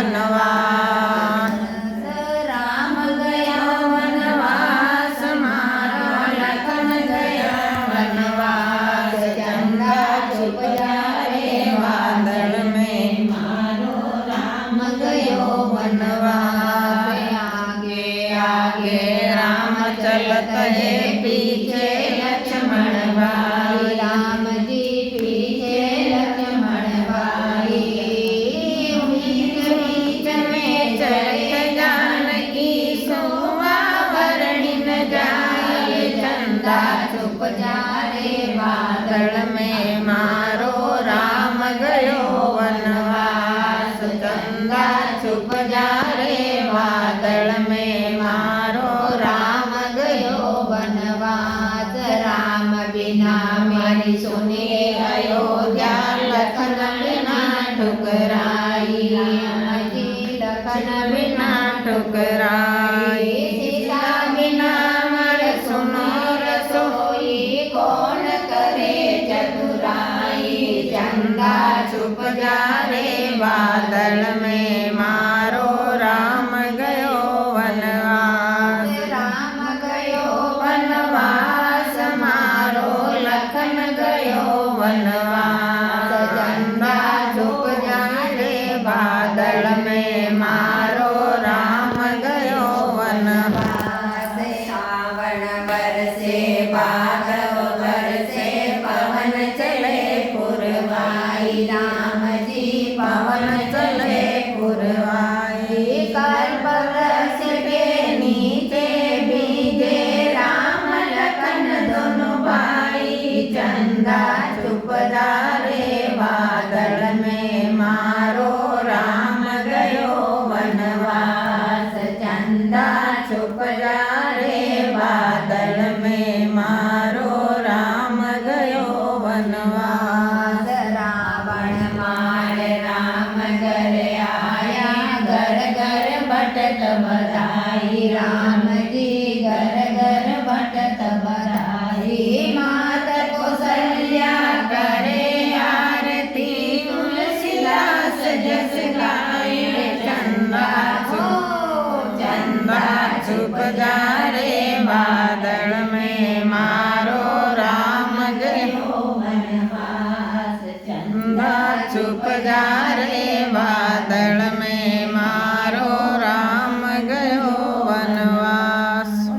वनवास। राम गया वनवास मारो लखन गया वनवास। चंदा छुप जाए बादल में मारो राम गयो वनवास। आगे आगे राम चलत है पीछे लक्ष्मण भाई। राम जी पीछे लक्ष्मण भाई। बीच बीच में चले जानकी सोवा वर्णि न जाए। चंदा छुप जाए बादल में मारो राम गयो वनवास। चंदा छुप जाए बादल में मारो राम गयो वनवास। राम बिना मेरी सुने अयोध्या लखन बिना ठुकराई। राम जी लखन बिना ठुकराई। सीता बिना मर सुनो रसोई कौन करे चतुराई। चंदा छुप जाए बादल में मारो राम गयो वनवास। राम गयो वनवास मारो लखन गयो वनवास। चंदा छुप जाए बादल में मारो राम गयो वनवास। सावन बरसे भादव बरसे पवन चले पुरवाई। राम जी पवन चले पुरवाई। कल्पवृक्ष के नीचे भीगे राम लखन दोनों भाई। चंदा छुप जाए बादल में मारो राम गयो वनवास। चंदा छुप जाए बादल में मारो राम गयो वनवास। रावण मार राम घर आया घर घर बटत बधाई। राम जी घर घर बटत बधाई। मात कौशल्या करे आरती तुलसीदास जस गाए। चंदा छुप जाए